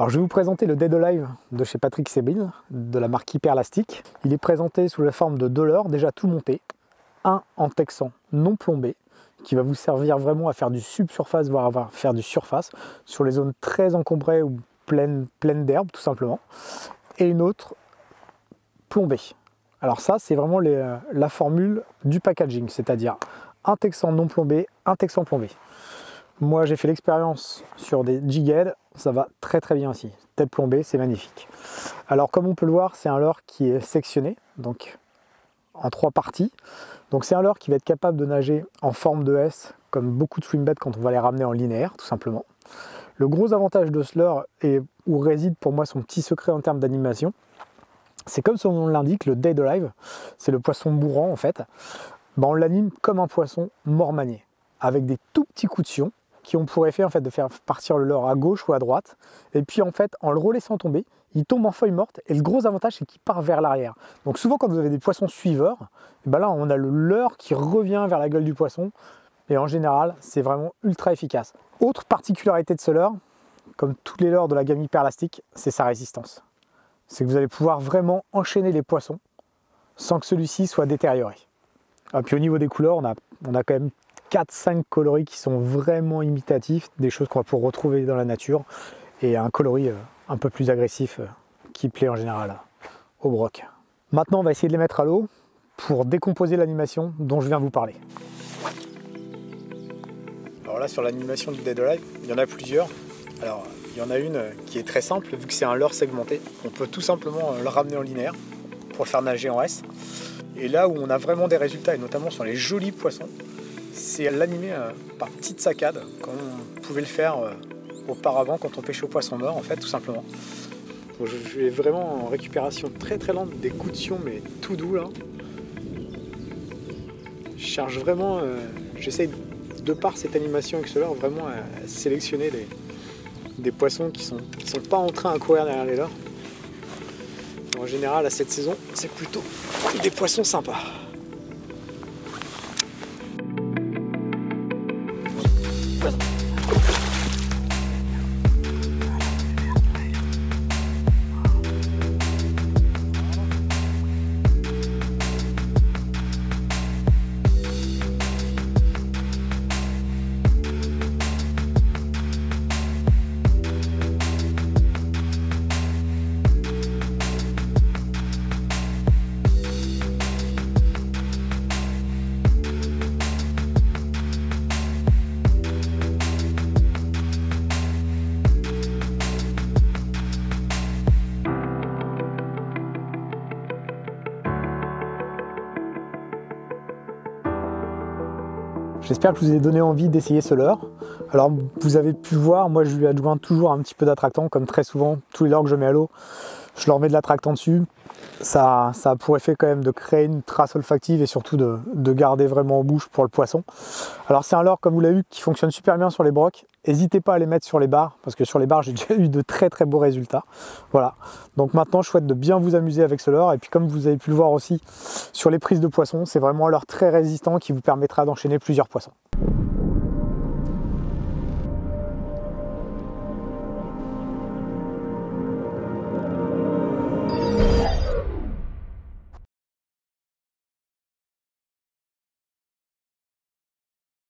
Alors je vais vous présenter le Dead Alive de chez Patrick Sébille, de la marque Hyperlastic. Il est présenté sous la forme de 2 leurres, déjà tout monté, un en texan non plombé, qui va vous servir vraiment à faire du subsurface, voire à faire du surface, sur les zones très encombrées ou pleines d'herbe tout simplement, et une autre plombée. Alors ça c'est vraiment la formule du packaging, c'est-à-dire un texan non plombé, un texan plombé. Moi j'ai fait l'expérience sur des Jighead, ça va très bien aussi. Tête plombée, c'est magnifique. Alors comme on peut le voir, c'est un leurre qui est sectionné, donc en 3 parties. Donc c'est un leurre qui va être capable de nager en forme de S, comme beaucoup de swimbait quand on va les ramener en linéaire, tout simplement. Le gros avantage de ce leurre, et où réside pour moi son petit secret en termes d'animation, c'est comme son nom l'indique, le Dead Alive, c'est le poisson mourant en fait. On l'anime comme un poisson mort-manié, avec des tout petits coups de sion, qui ont pour effet en fait de faire partir le leurre à gauche ou à droite, et puis en fait en le relaissant tomber, il tombe en feuille morte, et le gros avantage c'est qu'il part vers l'arrière. Donc souvent quand vous avez des poissons suiveurs, et là on a le leurre qui revient vers la gueule du poisson, et en général c'est vraiment ultra efficace. Autre particularité de ce leurre, comme tous les leurres de la gamme Hyperlastic, c'est sa résistance. C'est que vous allez pouvoir vraiment enchaîner les poissons sans que celui-ci soit détérioré. Et puis au niveau des couleurs, on a quand même 4-5 coloris qui sont vraiment imitatifs, des choses qu'on va pouvoir retrouver dans la nature, et un coloris un peu plus agressif qui plaît en général au broc. Maintenant on va essayer de les mettre à l'eau pour décomposer l'animation dont je viens vous parler. Alors là sur l'animation du Dead Alive, il y en a plusieurs. Alors il y en a une qui est très simple, vu que c'est un leurre segmenté, on peut tout simplement le ramener en linéaire pour le faire nager en S. Et là où on a vraiment des résultats, et notamment sur les jolis poissons, c'est l'animer par petites saccades, comme on pouvait le faire auparavant quand on pêchait au poisson mort, en fait, tout simplement. Donc je vais vraiment en récupération très lente, des coups de sion, mais tout doux là. Je cherche vraiment, j'essaye de par cette animation avec ce leurre, vraiment à sélectionner des poissons qui sont pas en train à courir derrière les leurres. En général, à cette saison, c'est plutôt des poissons sympas. J'espère que je vous ai donné envie d'essayer ce leurre. Alors vous avez pu voir, moi je lui adjoins toujours un petit peu d'attractant, comme très souvent, tous les leurres que je mets à l'eau, je leur mets de l'attractant dessus. Ça a pour effet quand même de créer une trace olfactive et surtout de garder vraiment en bouche pour le poisson. Alors c'est un leurre, comme vous l'avez vu, qui fonctionne super bien sur les brocs. N'hésitez pas à les mettre sur les bars, parce que sur les bars j'ai déjà eu de très beaux résultats. Voilà, donc maintenant je souhaite de bien vous amuser avec ce leurre, et puis comme vous avez pu le voir aussi sur les prises de poissons, c'est vraiment un leurre très résistant qui vous permettra d'enchaîner plusieurs poissons.